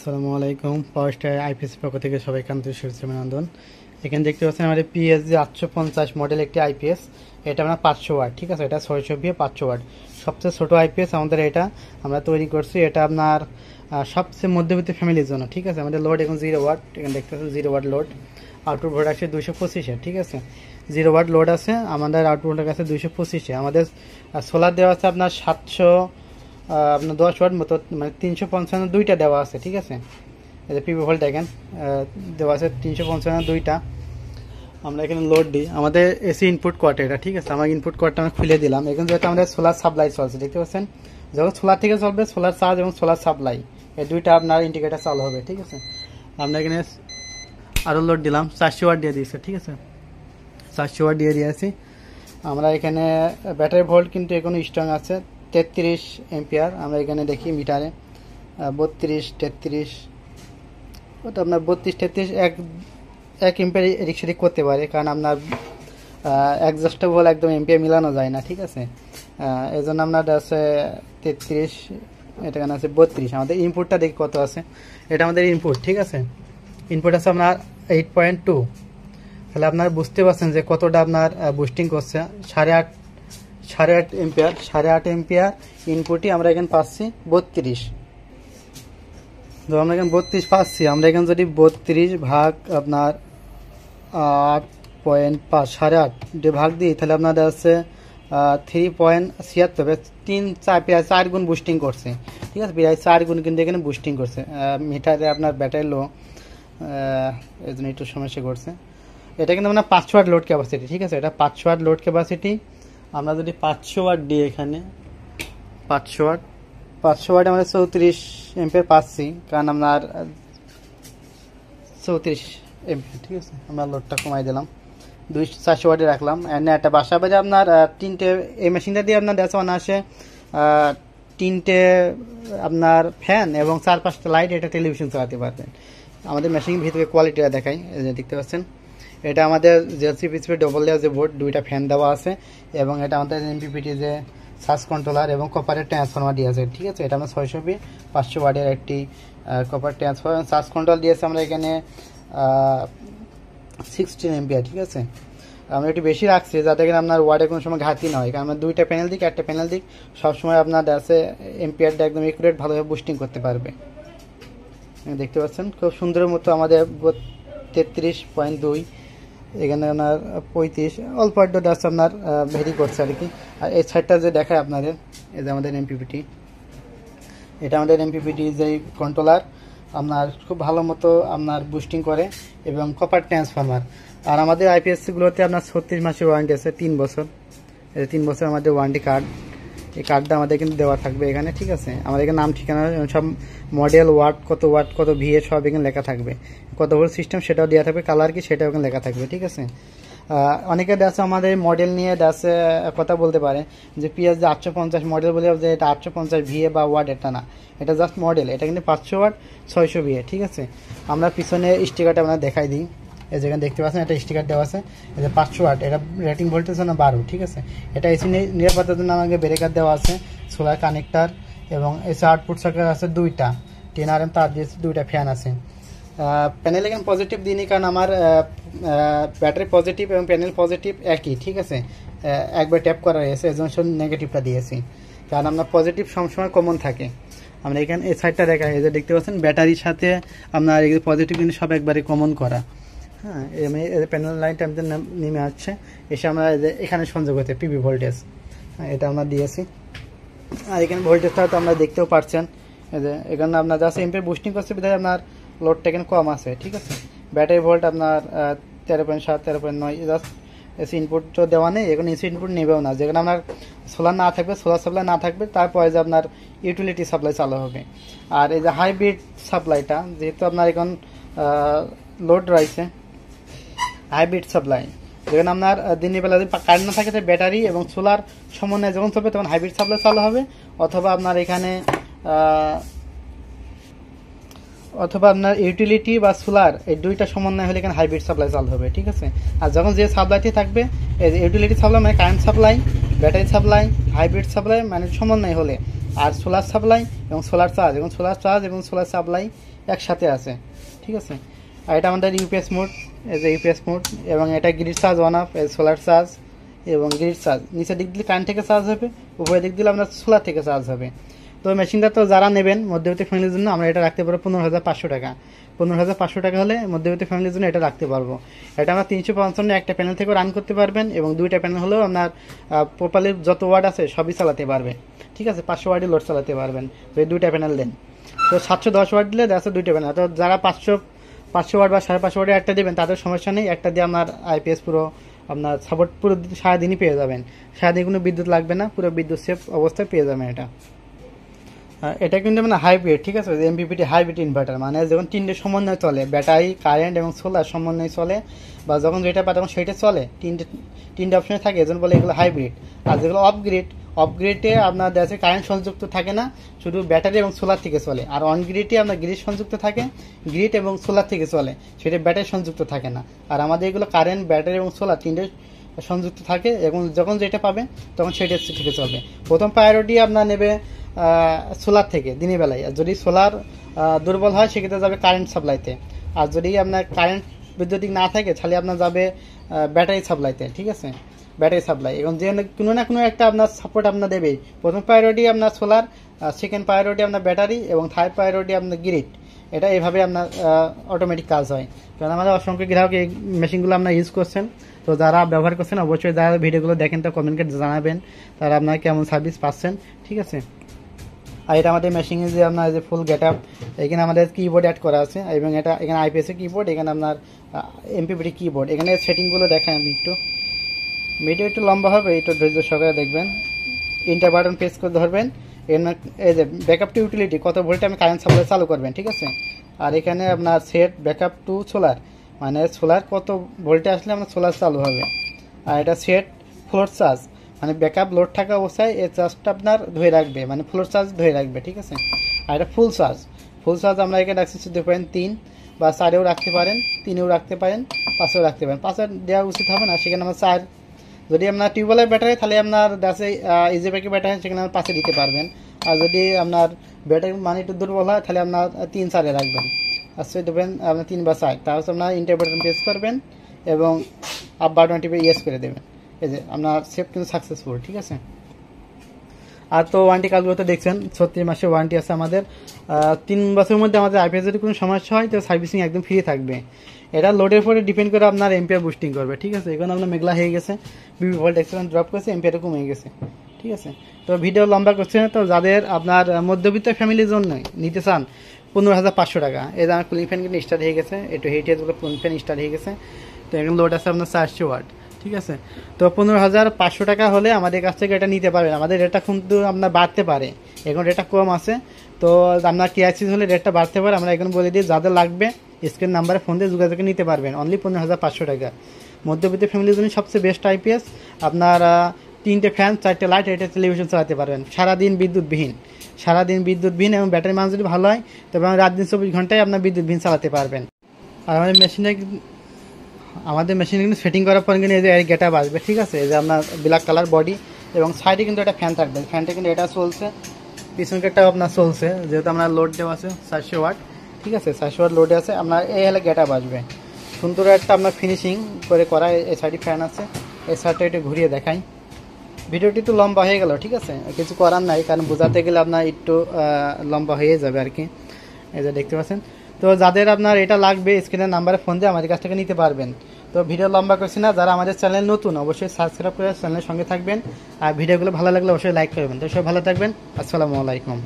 আসসালামু আলাইকুম। পাওয়ার star IPS পক্ষ থেকে সবাইকে আন্তরিক শুভেচ্ছা অভিনন্দন। এখানে দেখতে পাচ্ছেন আমাদের পিএসজি 850 মডেল একটি আইপিএস। এটা আমরা 500 ওয়াট, ঠিক আছে। এটা 600 দিয়ে 500 ওয়াট, সবচেয়ে ছোট আইপিএস আমাদের এটা আমরা তৈরি করছি। এটা আপনার সবচেয়ে মধ্যবিত্ত ফ্যামিলির জন্য, ঠিক আছে। আমাদের লোড এখন 0 ওয়াট, এখানে দেখতে পাচ্ছেন 0 ওয়াট লোড। আউটপুট ভোল্ট আছে 225-এ, ঠিক আছে। 0 ওয়াট লোড আছে আমাদের, আউটপুট ভোল্টের কাছে 225-এ। আমাদের সোলার দেওয়া আছে আপনার 700 আপনার 10 ওয়াট মতো, মানে 355 দুইটা দেওয়া আছে, ঠিক আছে। এই যে পিভি ভোল্ট দেখেন দেওয়া আছে 355 দুইটা। আমরা এখানে লোড দিই, আমাদের এসি ইনপুট কোয়ার্টার এটা, ঠিক আছে। আমার ইনপুট কোয়ার্টার আমি খুলে দিলাম। এখানে যেটা আমাদের সোলার সাপ্লাই চলছে, দেখতে পাচ্ছেন। যখন সোলার থেকে চলবে, সোলার চার্জ এবং সোলার সাপ্লাই এই দুইটা আপনার ইন্ডিকেটার চালু হবে, ঠিক আছে। আমরা এখানে আরও লোড দিলাম, 400 ওয়াট দিয়ে দিয়েছে, ঠিক আছে। 400 ওয়াট দিয়ে দিয়েছি। আমরা এখানে ব্যাটারি ভোল্ট কিন্তু এখনো স্ট্রং আছে 33 এম্পিয়ার। আমরা এখানে দেখি মিটারে 32-33, ওটা আপনার 32-33 এক এম্পিয়ার এদিক সেদিক করতে পারে, কারণ আপনার অ্যাডজাস্টেবল একদম এম্পিয়ার মিলানো যায় না, ঠিক আছে। এই জন্য আপনার আছে 33, এটা এখানে আছে 32। আমাদের ইনপুটটা দেখি কত আছে। এটা আমাদের ইনপুট, ঠিক আছে। ইনপুট আছে আপনার 8.2। তাহলে আপনার বুঝতে পারছেন যে কতটা আপনার বুস্টিং করছে। 8.5 এম্পিয়ার, 8.5 এম্পিয়ার ইনপুটই আমরা এখানে পাচ্ছি 32। তো আমরা এখানে 32 পাচ্ছি। আমরা এখানে যদি 32 ভাগ আপনার 8.5, 8.5 দিয়ে ভাগ দিই, তাহলে আপনাদের আছে 3.76, প্রায় 4 গুণ বুস্টিং করছে, ঠিক আছে। প্রায় 4 গুণ কিন্তু এখানে বুস্টিং করছে। মিটারে আপনার ব্যাটারি লো, এই জন্য একটু সমস্যা করছে। এটা কিন্তু আপনার 500 ওয়াট লোড ক্যাপাসিটি, ঠিক আছে। এটা 500 ওয়াট লোড ক্যাপাসিটি। আমরা যদি 500 ওয়াট দিই এখানে, 500 ওয়াট আমাদের 34 এম্পিয়ার পাচ্ছি, কারণ আপনার 34 এম্পিয়ার, ঠিক আছে। আমরা লোডটা কমাই দিলাম, 400 ওয়াটে রাখলাম। এনে একটা পাশাপাশি আপনার তিনটে, এই মেশিনটা দিয়ে আপনার দেশে আসে 3টে আপনার ফ্যান এবং 4-5টা লাইট, এটা টেলিভিশন চালাতে পারবেন। আমাদের মেশিনের ভিতরে কোয়ালিটিটা দেখাই, দেখতে পাচ্ছেন। এটা আমাদের জেসিপিসি ডবল লেয়ার যে বোর্ড, 2টা ফ্যান দেওয়া আছে, এবং এটা আমাদের এমপিপিটি যে সার্চ কন্ট্রোলার এবং কপারের ট্রান্সফর্মার দিয়েছে, ঠিক আছে। এটা আমরা 600 500 ওয়াটের একটি কপার ট্রান্সফর্মার সার্চ কন্ট্রোল দিয়েছে। আমরা এখানে 16 এম্পিয়ার, ঠিক আছে। আমরা একটু বেশি রাখছি যাতে কিনা আপনার ওয়ার্ডে কোনো সময় ঘাটতি না হয়, কারণ আমরা 2টা প্যানেল দিক, একটা প্যানেল দিক সবসময় আপনার আছে এম্পিয়ারটা একদম একুরেট ভালোভাবে বুস্টিং করতে পারবে। দেখতে পাচ্ছেন খুব সুন্দরের মতো আমাদের 33.2, এখানে আপনার 35, অল্প একটু ডাস্ট আপনার ভেরি করছে আর কি। আর এই সাইডটা যে দেখায় আপনাদের, এই যে আমাদের এমপিপিটি, এটা আমাদের এমপিপিটি যে কন্ট্রোলার আপনার খুব ভালো মতো আপনার বুস্টিং করে, এবং কপার ট্রান্সফর্মার। আর আমাদের আইপিএসসিগুলোতে আপনার 36 মাসের ওয়ারেন্টি আছে, 3 বছর। এই 3 বছর আমাদের ওয়ারেন্টি কার্ড, এই কার্ডটা আমাদের কিন্তু দেওয়া থাকবে এখানে, ঠিক আছে। আমাদের এখানে নাম, ঠিকানা, সব মডেল, ওয়াট কত ভিএ সব এখানে লেখা থাকবে। কত ভোল্ট সিস্টেম সেটাও দেওয়া থাকবে, কালার কি সেটাও এখানে লেখা থাকবে, ঠিক আছে। অনেকে আছে আমাদের মডেল নিয়ে আছে কথা বলতে পারে যে পিএসজি 850 মডেল বলে যে এটা 850 ভিএ বা ওয়াট, এটা না, এটা জাস্ট মডেল। এটা কিন্তু 500 ওয়াট 600 ভিএ, ঠিক আছে। আমরা পিছনে স্টিকারটা আমরা দেখাই দিই, এই যেখানে দেখতে পাচ্ছেন একটা স্টিকার দেওয়া আছে, এই যে 500 ওয়াট, এটা রেটিং ভোল্টেজ না 12, ঠিক আছে। এটা এসি নিরাপত্তার জন্য আমাকে ব্রেকার দেওয়া আছে, সোলার কানেক্টার, এবং এসি আউটপুট সার্কিট আছে 2টা, 10 RM তার দিয়ে 2টা ফ্যান আছে। প্যানেল এখানে পজিটিভ দিইনি, কারণ আমার ব্যাটারি পজিটিভ এবং প্যানেল পজিটিভ একই, ঠিক আছে। একবার ট্যাপ করা হয়েছে, এই জন্য নেগেটিভটা দিয়েছি, কারণ আপনার পজিটিভ সবসময় কমন থাকে। আমরা এখানে এই সাইডটা দেখা, এই যে দেখতে পাচ্ছেন ব্যাটারির সাথে আপনার এই পজিটিভ কিন্তু সব একবারে কমন করা। হ্যাঁ, প্যানেল লাইনটা আমাদের নেমে আসছে, এসে আমরা এখানে সংযোগ হতে পিভি ভোল্টেজ, এটা আমরা দিয়েছি। আর এখানে ভোল্টেজটা তো আমরা দেখতেও পাচ্ছেন, এই যে এখানে আপনার জাস্ট এমপিয়ার বুস্টিং করছে, বিধায় আপনার লোডটা এখানে কম আছে, ঠিক আছে। ব্যাটারি ভোল্ট আপনার 13.7, 13.9, জাস্ট এসি ইনপুট তো দেওয়া নেই, এখন এসি ইনপুট নেবেও না। যেখানে আপনার সোলার না থাকবে, সোলার সাপ্লাই না থাকবে, তারপরে যে আপনার ইউটিলিটি সাপ্লাই চালু হবে। আর এই যে হাইব্রিড সাপ্লাইটা, যেহেতু আপনার এখন লোড রয়েছে, হাইব্রিড সাপ্লাই, যেখানে আপনার দিনের বেলা যদি কারেন্ট না থাকে, ব্যাটারি এবং সোলার সমন্বয়ে যখন চলবে তখন হাইব্রিড সাপ্লাই চালু হবে, অথবা আপনার এখানে ইউটিলিটি বা সোলার এই 2টা সমন্বয় হলে এখানে হাইব্রিড সাপ্লাই চালু হবে, ঠিক আছে। আর যখন যে সাপ্লাইটি থাকবে, ইউটিলিটি সাপ্লাই মানে current supply, battery supply, hybrid supply মানে সমন্বয় হলে আর সোলার সাপ্লাই এবং সোলার চার্জ এবং সোলার সাপ্লাই একসাথে আছে, ঠিক আছে। আর এটা আমাদের ইউপিএস মোড, এই যে ইউপিএস মোড, এবং এটা grid charge on of, solar charge এবং গ্রিড চার্জ। নিচের দিক দিলে কারেন্ট থেকে চার্জ হবে, উপরের দিক দিলে আপনার সোলার থেকে চার্জ হবে। তো মেশিনটা তো যারা নেবেন মধ্যবিত্ত ফ্যামিলির জন্য আমরা এটা রাখতে পারবো 15,500 টাকা। 15,500 টাকা হলে মধ্যবিত্ত ফ্যামিলির জন্য এটা রাখতে পারবো। এটা আমরা 355 একটা প্যানেল থেকে রান করতে পারবেন, এবং দুইটা প্যানেল হলেও আপনার প্রপারলি যত ওয়াট আছে সবই চালাতে পারবে, ঠিক আছে। 500 ওয়াটই লোড চালাতে পারবেন যদি দুইটা প্যানেল দেন। তো 710 ওয়াট দিলে দেখা দুইটা প্যানেল। তো যারা 500 ওয়াট বা 550 ওয়াটে একটা দেবেন তাদের সমস্যা নেই, একটা দিয়ে আপনার আইপিএস পুরো আপনার সাপোর্ট পুরো সারাদিনই পেয়ে যাবেন, সারাদিন কোনো বিদ্যুৎ লাগবে না, পুরো বিদ্যুৎ সেফ অবস্থায় পেয়ে যাবেন এটা। এটা কিন্তু মানে হাইব্রিড, ঠিক আছে। এমপিপিটি হাইব্রিড ইনভার্টার, মানে যখন তিনটে সমন্বয় চলে, ব্যাটারি, কারেন্ট এবং সোলার সমন্বয় চলে, বা যখন যেটা পায় তখন সেইটা চলে, তিনটে অপশনে থাকে, এজন্য বলে এগুলো হাইব্রিড। আর যেগুলো অফগ্রিডে আপনার দেশে কারেন্ট সংযুক্ত থাকে না, শুধু ব্যাটারি এবং সোলার থেকে চলে। আর অন গ্রিডে আপনার গ্রিড সংযুক্ত থাকে, গ্রিড এবং সোলার থেকে চলে, সেটা ব্যাটারি সংযুক্ত থাকে না। আর আমাদের এগুলো কারেন্ট, ব্যাটারি এবং সোলার তিনটে সংযুক্ত থাকে, এবং যখন যেটা পাবে তখন সেটা থেকে চলবে। প্রথম প্রায়োরিটি আপনার নেবে সোলার থেকে দিনের বেলায়। আর যদি সোলার দুর্বল হয় সেক্ষেত্রে যাবে কারেন্ট সাপ্লাইতে। আর যদি আপনার কারেন্ট বৈদ্যুতিক না থাকে তাহলে আপনার যাবে ব্যাটারি সাপ্লাইতে, ঠিক আছে, ব্যাটারি সাপ্লাই। এবং যে কোনো না কোনো একটা আপনার সাপোর্ট আপনার দেবেই। প্রথম প্রায়োরিটি আপনার সোলার, সেকেন্ড প্রায়োরিটি আপনার ব্যাটারি, এবং থার্ড প্রায়োরিটি আপনার গ্রিড। এটা এভাবে আপনার অটোমেটিক কাজ হয়। কারণ আমাদের অসংখ্য গ্রাহক এই মেশিনগুলো আপনার ইউজ করছেন। তো যারা ব্যবহার করছেন অবশ্যই যারা ভিডিওগুলো দেখেন তো কমেন্ট করে জানাবেন তারা আপনার কেমন সার্ভিস পাচ্ছেন, ঠিক আছে। আর এটা আমাদের মেশিনে যে আপনার যে ফুল গেট আপ, এখানে আমাদের কিবোর্ড অ্যাড করা আছে, এবং এটা এখানে আইপিএস এর কিবোর্ড, এখানে আপনার এমপিপিটি কিবোর্ড। এখানে সেটিংগুলো দেখাই আমি একটু, ভিডিও একটু লম্বা হবে, একটু ধৈর্য সহকারে দেখবেন। ইন্টার বাটন প্রেস করে ধরবেন, এই যে ব্যাকআপ টু ইউটিলিটি, কত ভোল্টে আমি কারেন্ট সাপ্লাই চালু করবেন, ঠিক আছে। আর এখানে আপনার সেট ব্যাকআপ টু সোলার, মানে সোলার কত ভোল্টে আসলে আপনার সোলার চালু হবে। আর এটা সেট ফ্লোর চার্জ, মানে ব্যাকআপ লোড থাকা অবস্থায় এই চার্জটা আপনার ধরে রাখবে, মানে ফ্লোর চার্জ ধরে রাখবে, ঠিক আছে। আর এটা ফুল চার্জ আমরা এখানে রাখছি 3 বা 4-এও রাখতে পারেন, 3-এও রাখতে পারেন, 5-এও রাখতে পারেন। 5-এ দেওয়া উচিত হবে না, সেখানে আমরা 4। যদি আপনার টিউবওয়েলের ব্যাটারি তাহলে আপনার দেশে ইজি ব্যাকি ব্যাটারি সেখানে 5-এ দিতে পারবেন। আর যদি আপনার ব্যাটারি মানে একটু দুর্বল হয় তাহলে আপনার 3-4-এ রাখবেন। আচ্ছা দেবেন আপনার 3 বা 4, তাহলে আপনার ইন্টার বাটন প্রেস করবেন এবং আপ বাটন টিপে ইয়েস করে দেবেন। এই যে আপনার সেভ কিন্তু সাকসেসফুল, ঠিক আছে। আর তো ওয়ারেন্টি কার্ডগুলো তো দেখছেন, 36 মাসের ওয়ারেন্টি আছে আমাদের। 3 বছরের মধ্যে আমাদের আইপিএস যদি কোনো সমস্যা হয় তো সার্ভিসিং একদম ফ্রি থাকবে। এটা লোডের উপরে ডিপেন্ড করে আপনার এম্পিয়ার বুস্টিং করবে, ঠিক আছে। এখন আপনার মেঘলা হয়ে গেছে, বিবি ভোল্ট এক্সেলেন্ট ড্রপ করেছে, এম্পিয়ারও কমে গেছে, ঠিক আছে। তো ভিডিও লম্বা করছে না, তো যাদের আপনার মধ্যবিত্ত ফ্যামিলির জন্য নিতে চান 15,500 টাকা। এই যে আমার কুলিং ফ্যান কিন্তু স্টার্ট হয়ে গেছে, একটু হিটেজগুলো কুলিং ফ্যান স্টার্ট হয়ে গেছে। তো এখন লোড আছে আপনার 400 ওয়াট, ঠিক আছে। তো 15,500 টাকা হলে আমাদের কাছ থেকে এটা নিতে পারবেন। আমাদের রেটটা কিন্তু আপনার বাড়তে পারে, এখন রেটটা কম আছে। তো আপনার কেআইসিস হলে রেটটা বাড়তে পারে, আমরা এখন বলে দিই যাদের লাগবে স্ক্রিন নাম্বারে ফোন দিয়ে যোগাযোগ নিতে পারবেন। অনলি 15,500 টাকা। মধ্যবিত্ত ফ্যামিলির জন্য সবচেয়ে বেস্ট আইপিএস। আপনার 3টে ফ্যান, 4টে লাইট, এটা টেলিভিশন চালাতে পারবেন সারাদিন বিদ্যুৎবিহীন, এবং ব্যাটারি মান যদি ভালো হয় তবে রাত দিন 24 ঘন্টায় আপনার বিদ্যুৎবিহীন চালাতে পারবেন। আর আমাদের মেশিনে কিন্তু সেটিং করার পর কিন্তু এই যে গেট আপ আসবে, ঠিক আছে। এই যে আপনার ব্ল্যাক কালার বডি, এবং সাইডে কিন্তু একটা ফ্যান থাকবে। ফ্যানটা কিন্তু এটা চলছে, পিছনটা আপনার চলছে, যেহেতু আপনার লোড দেওয়া আছে 400 ওয়াট, ঠিক আছে। 400 ওয়াট লোডে আছে আপনার। এই হলে গেট আপ আসবে, সুন্দর একটা আপনার ফিনিশিং করে করা। এই সাইডে ফ্যান আছে, এই সাইডটা একটু ঘুরিয়ে দেখাই। ভিডিওটি একটু লম্বা হয়ে গেল, ঠিক আছে, কিছু করার নাই, কারণ বোঝাতে গেলে আপনার একটু লম্বা হয়ে যাবে আর কি। এই যে দেখতে পাচ্ছেন। তো যাদের আপনার এটা লাগবে স্ক্রিনের নাম্বারে ফোন দিয়ে আমাদের কাছ থেকে নিতে পারবেন। তো ভিডিও লম্বা করছি না, যারা আমাদের চ্যানেল নতুন অবশ্যই সাবস্ক্রাইব করে চ্যানেলের সঙ্গে থাকবেন। আর ভিডিওগুলো ভালো লাগলে অবশ্যই লাইক করবেন। তো সবাই ভালো থাকবেন, আসসালামু আলাইকুম।